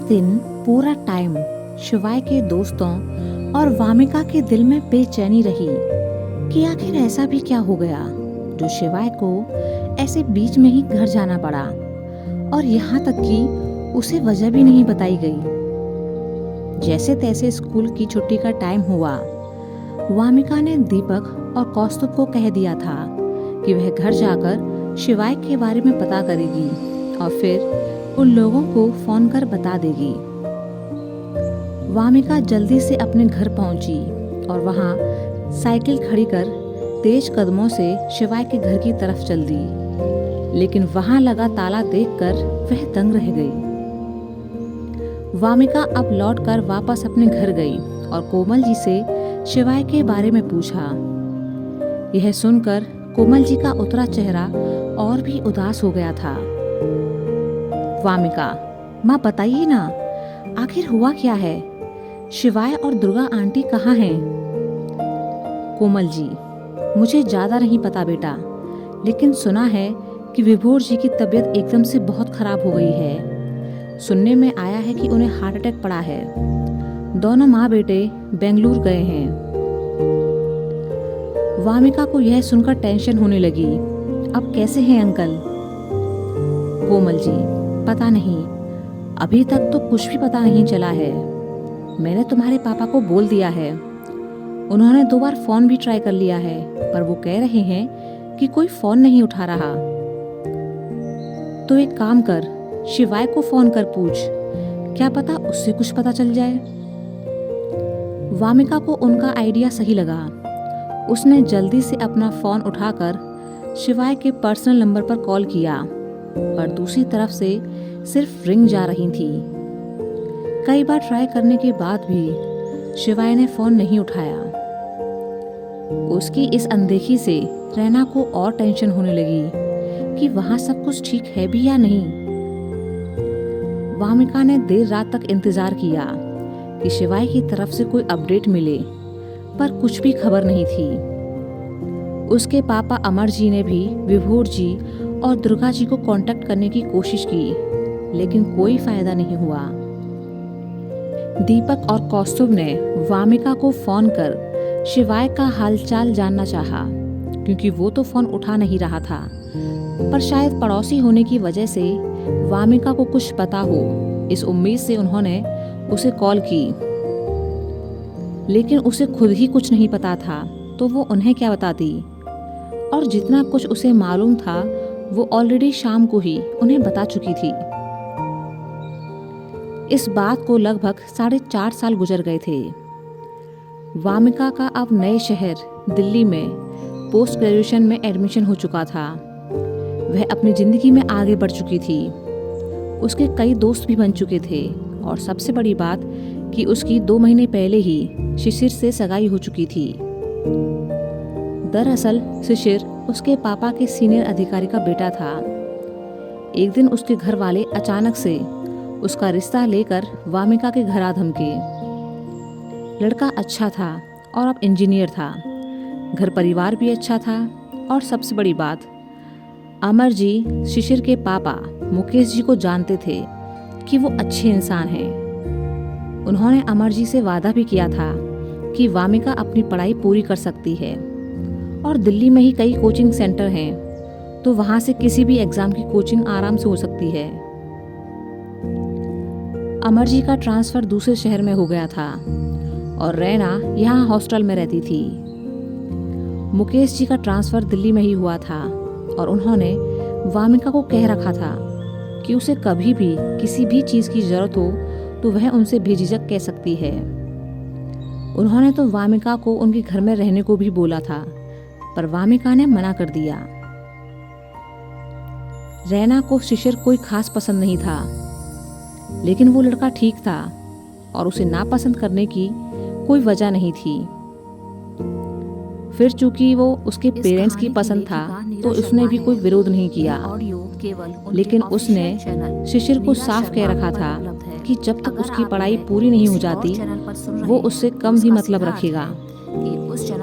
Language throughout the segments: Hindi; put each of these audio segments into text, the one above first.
दिन पूरा टाइम शिवाय के दोस्तों और वामिका के दिल में बेचैनी रही कि आखिर ऐसा भी क्या हो गया जो शिवाय को ऐसे बीच में ही घर जाना पड़ा, और यहाँ तक कि उसे वजह भी नहीं बताई गई। जैसे तैसे स्कूल की छुट्टी का टाइम हुआ, वामिका ने दीपक और कौस्तुभ को कह दिया था कि वह घर जाकर शिवाय के बारे में पता करेगी और फिर उन लोगों को फोन कर बता देगी। वामिका जल्दी से अपने घर पहुंची और वहां साइकिल खड़ी कर तेज कदमों से शिवाय के घर की तरफ चल दी, लेकिन वहां लगा ताला देखकर वह दंग रह गई। वामिका अब लौटकर वापस अपने घर गई और कोमल जी से शिवाय के बारे में पूछा। यह सुनकर कोमल जी का उतरा चेहरा और भी उदास हो गया था। वामिका, माँ बताइए ना, आखिर हुआ क्या है? शिवाय और दुर्गा आंटी कहाँ हैं? कोमल जी, मुझे ज्यादा नहीं पता बेटा, लेकिन सुना है कि विभोर जी की तबीयत एकदम से बहुत खराब हो गई है। सुनने में आया है कि उन्हें हार्ट अटैक पड़ा है। दोनों माँ बेटे बेंगलुरु गए हैं। वामिका को यह सुनकर टेंशन होने लगी। अब कैसे हैं अंकल? कोमल जी, पता नहीं, अभी तक तो कुछ भी पता नहीं चला है। मैंने तुम्हारे पापा को बोल दिया है। उन्होंने 2 बार फोन भी ट्राई कर लिया है, पर वो कह रहे हैं कि कोई फोन नहीं उठा रहा। तो एक काम कर, शिवाय को फोन कर पूछ, क्या पता उससे कुछ पता चल जाए। वामिका को उनका आइडिया सही लगा। उसने जल्दी से अपना फोन उठाकर शिवाय के पर्सनल नंबर पर कॉल किया, पर दूसरी तरफ से सिर्फ रिंग जा रही थी। कई बार ट्राई करने के बाद भी शिवाय ने फोन नहीं उठाया। उसकी इस अनदेखी से रैना को और टेंशन होने लगी कि वहां सब कुछ ठीक है भी या नहीं। वामिका ने देर रात तक इंतजार किया कि शिवाय की तरफ से कोई अपडेट मिले, पर कुछ भी खबर नहीं थी। उसके पापा अमर जी ने भी विभोर जी और दुर्गा जी को कांटेक्ट करने की कोशिश की, लेकिन कोई फायदा नहीं हुआ। दीपक और कौस्तुभ ने वामिका को फोन कर शिवाय का हालचाल जानना चाहा, क्योंकि वो तो फोन उठा नहीं रहा था, पर शायद पड़ोसी होने की वजह से वामिका को कुछ पता हो, इस उम्मीद से उन्होंने उसे कॉल की। लेकिन उसे खुद ही कुछ नहीं पता था, तो वो उन्हें क्या बताती? और जितना कुछ उसे मालूम था वो ऑलरेडी शाम को ही उन्हें बता चुकी थी। इस बात को लगभग 4.5 साल गुजर गए थे। वामिका का अब नए शहर दिल्ली में पोस्ट ग्रेजुएशन में एडमिशन हो चुका था। वह अपनी जिंदगी में आगे बढ़ चुकी थी। उसके कई दोस्त भी बन चुके थे, और सबसे बड़ी बात कि उसकी 2 महीने पहले ही शिशिर से सगाई हो चुकी थी। दरअसल शिशिर उसके पापा के सीनियर अधिकारी का बेटा था। एक दिन उसके घर वाले अचानक से उसका रिश्ता लेकर वामिका के घर आ धमके। लड़का अच्छा था और अब इंजीनियर था। घर परिवार भी अच्छा था, और सबसे बड़ी बात, अमर जी शिशिर के पापा मुकेश जी को जानते थे कि वो अच्छे इंसान हैं। उन्होंने अमर जी से वादा भी किया था कि वामिका अपनी पढ़ाई पूरी कर सकती है, और दिल्ली में ही कई कोचिंग सेंटर हैं, तो वहाँ से किसी भी एग्ज़ाम की कोचिंग आराम से हो सकती है। अमर जी का ट्रांसफ़र दूसरे शहर में हो गया था, और रैना यहाँ हॉस्टल में रहती थी। मुकेश जी का ट्रांसफ़र दिल्ली में ही हुआ था, और उन्होंने वामिका को कह रखा था कि उसे कभी भी किसी भी चीज़ की ज़रूरत हो तो वह उनसे बेझिझक कह सकती है। उन्होंने तो वामिका को उनके घर में रहने को भी बोला था, पर वामिका ने मना कर दिया। रैना को शिशिर कोई खास पसंद नहीं था, लेकिन वो लड़का ठीक था और उसे नापसंद करने की कोई वजह नहीं थी। फिर चूंकि वो उसके पेरेंट्स की पसंद था, तो उसने भी कोई विरोध नहीं किया। लेकिन उसने शिशिर को साफ कह रखा था कि जब तक उसकी पढ़ाई पूरी नहीं हो जाती, वो उससे कम ही मतलब रखेगा।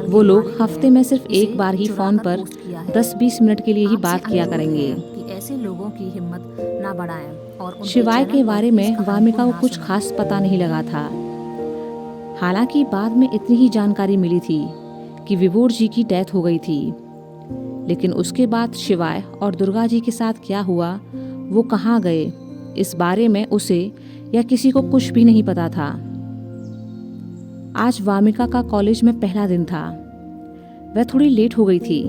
वो लोग हफ्ते में सिर्फ एक बार ही फोन पर 10-20 मिनट के लिए ही बात किया करेंगे। ऐसे लोगों की हिम्मत ना बढ़ाएं और उनके शिवाय चैनल के पर बारे इस में कहानी वामिका को ना कुछ सुनें। खास पता नहीं लगा था। हालांकि बाद में इतनी ही जानकारी मिली थी कि विभोर जी की डेथ हो गई थी, लेकिन उसके बाद शिवाय और दुर्गा जी के साथ क्या हुआ, वो कहाँ गए, इस बारे में उसे या किसी को कुछ भी नहीं पता था। आज वामिका का कॉलेज में पहला दिन था। वह थोड़ी लेट हो गई थी,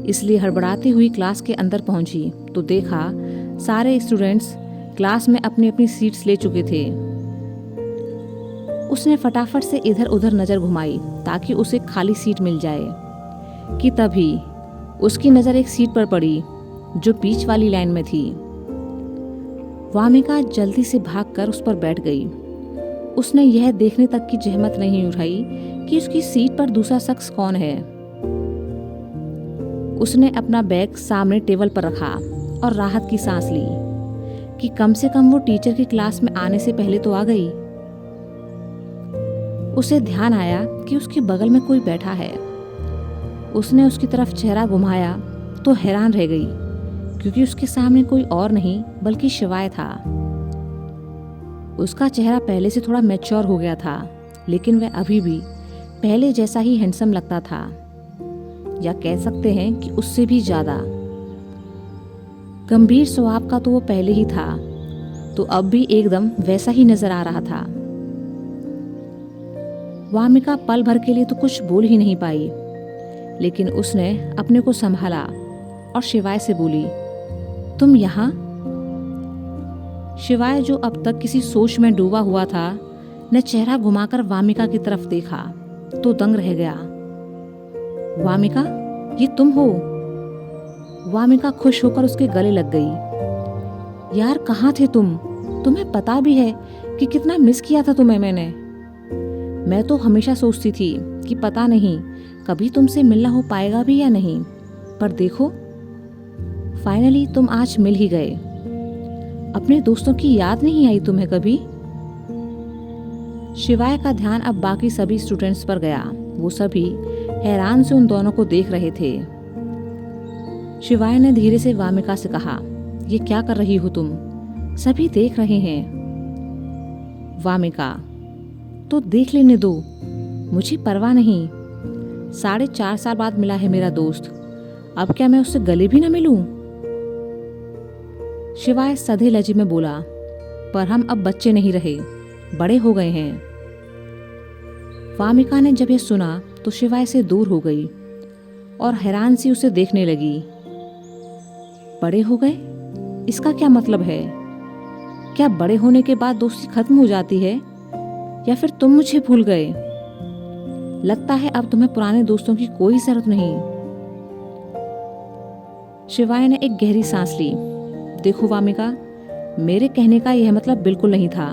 इसलिए हड़बड़ाती हुई क्लास के अंदर पहुंची तो देखा सारे स्टूडेंट्स क्लास में अपनी अपनी सीट्स ले चुके थे। उसने फटाफट से इधर उधर नज़र घुमाई ताकि उसे खाली सीट मिल जाए कि तभी उसकी नज़र एक सीट पर पड़ी जो बीच वाली लाइन में थी। वामिका जल्दी से भागकर उस पर बैठ गई। उसने यह देखने तक की जहमत नहीं उठाई कि उसकी सीट पर दूसरा शख्स कौन है। उसने अपना बैग सामने टेबल पर रखा और राहत की सांस ली कि कम से कम वो टीचर की क्लास में आने से पहले तो आ गई। उसे ध्यान आया कि उसके बगल में कोई बैठा है। उसने उसकी तरफ चेहरा घुमाया तो हैरान रह गई, क्योंकि उसके सामने कोई और नहीं बल्कि शिवाय था। उसका चेहरा पहले से थोड़ा मैच्योर हो गया था, लेकिन वह अभी भी पहले जैसा ही हैंडसम लगता था, या कह सकते हैं कि उससे भी ज्यादा। गंभीर स्वभाव का तो वो पहले ही था, तो अब भी एकदम वैसा ही नजर आ रहा था। वामिका पल भर के लिए तो कुछ बोल ही नहीं पाई, लेकिन उसने अपने को संभाला और शिवाय से बोली, तुम यहाँ? शिवाय, जो अब तक किसी सोच में डूबा हुआ था, ने चेहरा घुमाकर वामिका की तरफ देखा तो दंग रह गया। वामिका, ये तुम हो? वामिका खुश होकर उसके गले लग गई। यार, कहाँ थे तुम? तुम्हें पता भी है कि कितना मिस किया था तुम्हें मैंने। मैं तो हमेशा सोचती थी कि पता नहीं कभी तुमसे मिलना हो पाएगा भी या नहीं, पर देखो फाइनली तुम आज मिल ही गए। अपने दोस्तों की याद नहीं आई तुम्हें कभी? शिवाय का ध्यान अब बाकी सभी स्टूडेंट्स पर गया। वो सभी हैरान से उन दोनों को देख रहे थे। शिवाय ने धीरे से वामिका से कहा, ये क्या कर रही हो तुम? सभी देख रहे हैं। वामिका, तो देख लेने दो, मुझे परवाह नहीं। 4.5 साल बाद मिला है मेरा दोस्त, अब क्या मैं उससे गले भी न मिलूं? शिवाय सधे लहजे में बोला, पर हम अब बच्चे नहीं रहे, बड़े हो गए हैं। वामिका ने जब यह सुना तो शिवाय से दूर हो गई और हैरान सी उसे देखने लगी। बड़े हो गए? इसका क्या मतलब है? क्या बड़े होने के बाद दोस्ती खत्म हो जाती है, या फिर तुम मुझे भूल गए? लगता है अब तुम्हें पुराने दोस्तों की कोई जरूरत नहीं। शिवाय ने एक गहरी सांस ली। देखो वामिका, मेरे कहने का यह मतलब बिल्कुल नहीं था।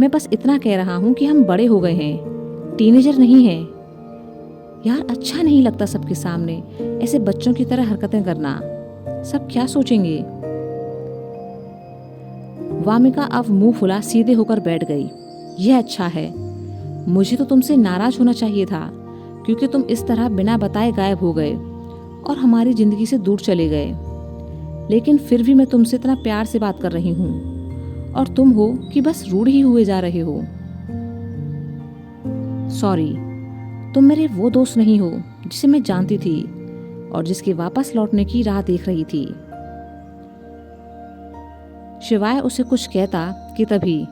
मैं बस इतना कह रहा हूं कि हम बड़े हो गए हैं, टीनेजर नहीं हैं। यार, अच्छा नहीं लगता सबके सामने ऐसे बच्चों की तरह हरकतें करना। सब क्या सोचेंगे? वामिका अब मुंह फुला सीधे होकर बैठ गई। यह अच्छा है। मुझे तो तुमसे नाराज होना चाहिए था, क्योंकि तुम इस तरह बिना बताए गायब हो गए और हमारी जिंदगी से दूर चले गए। लेकिन फिर भी मैं तुमसे इतना प्यार से बात कर रही हूँ, और तुम हो कि बस रूड ही हुए जा रहे हो। सॉरी, तुम मेरे वो दोस्त नहीं हो जिसे मैं जानती थी और जिसके वापस लौटने की राह देख रही थी। शिवाय उसे कुछ कहता कि तभी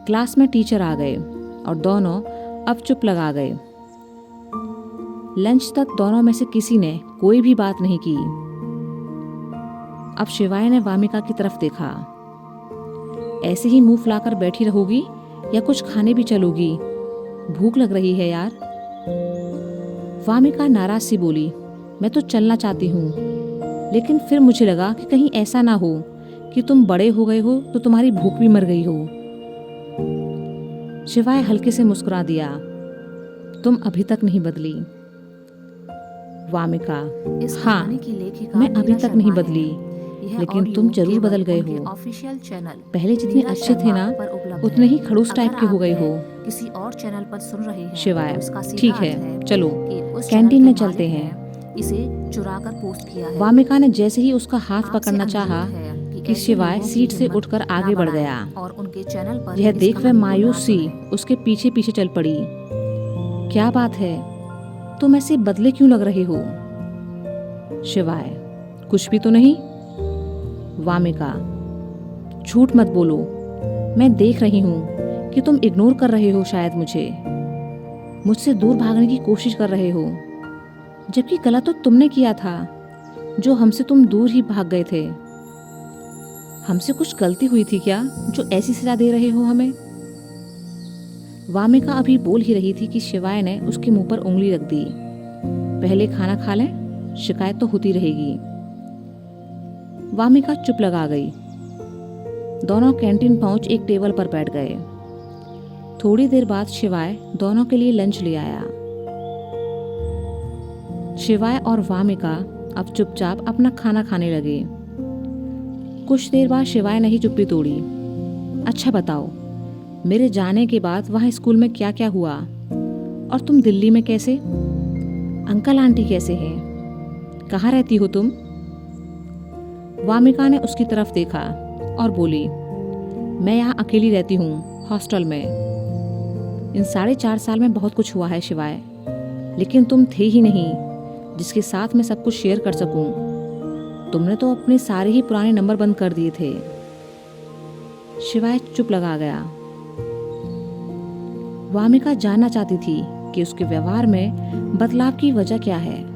क्लास में टीचर आ गए और दोनों अब चुप लगा गए। लंच तक दोनों में से किसी ने कोई भी बात नहीं की। अब शिवाय ने वामिका की तरफ देखा। ऐसे ही मुंह फुलाकर बैठी रहोगी या कुछ खाने भी चलोगी? भूख लग रही है यार। वामिका नाराज सी बोली, मैं तो चलना चाहती हूँ, लेकिन फिर मुझे लगा कि कहीं ऐसा ना हो कि तुम बड़े हो गए हो तो तुम्हारी भूख भी मर गई हो। शिवाय हल्के से मुस्कुरा दिया, तुम अभी तक नहीं बदली। वामिका, हाँ, मैं अभी तक नहीं बदली, लेकिन तुम जरूर बदल गए हो। ऑफिशियल चैनल पहले जितने अच्छे थे ना, उतने ही खड़ूस टाइप के हो गए हो। किसी और चैनल पर सुन रहे हैं शिवाय, तो इसका सीधा ठीक अर्थ है, चलो कि उस कैंटीन चैनल में के चलते मालिक हैं। इसे चुरा कर पोस्ट किया है। वामिका ने जैसे ही उसका हाथ आपसे पकड़ना अनुरोध चाहा है कि ऐसे शिवाय लोगों की सीट से हिम्मत उठकर ना आगे बढ़ बढ़ाएं गया। और उनके चैनल पर यह इस देख वह कहानी को ना मायूस सी सुनें। उसके पीछे पीछे चल पड़ी। क्या बात है, तुम ऐसे बदले क्यों लग रहे हो? शिवाय, कुछ भी तो नहीं। वामिका, झूठ मत बोलो, मैं देख रही हूँ कि तुम इग्नोर कर रहे हो, शायद मुझसे दूर भागने की कोशिश कर रहे हो, जबकि गलत तो तुमने किया था जो हमसे तुम दूर ही भाग गए थे। हमसे कुछ गलती हुई थी क्या जो ऐसी सजा दे रहे हो हमें? वामिका अभी बोल ही रही थी कि शिवाय ने उसके मुंह पर उंगली रख दी। पहले खाना खा लें, शिकायत तो होती रहेगी। वामिका चुप लगा गई। दोनों कैंटीन पहुंच एक टेबल पर बैठ गए। थोड़ी देर बाद शिवाय दोनों के लिए लंच ले आया। शिवाय और वामिका अब चुपचाप अपना खाना खाने लगे। कुछ देर बाद शिवाय ने ही चुप्पी तोड़ी। अच्छा बताओ, मेरे जाने के बाद वहाँ स्कूल में क्या क्या हुआ, और तुम दिल्ली में कैसे? अंकल आंटी कैसे हैं? कहाँ रहती हो तुम? वामिका ने उसकी तरफ देखा और बोली, मैं यहाँ अकेली रहती हूँ, हॉस्टल में। इन 4.5 साल में बहुत कुछ हुआ है शिवाय, लेकिन तुम थे ही नहीं जिसके साथ मैं सब कुछ शेयर कर सकूं। तुमने तो अपने सारे ही पुराने नंबर बंद कर दिए थे। शिवाय चुप लगा गया। वामिका जानना चाहती थी कि उसके व्यवहार में बदलाव की वजह क्या है।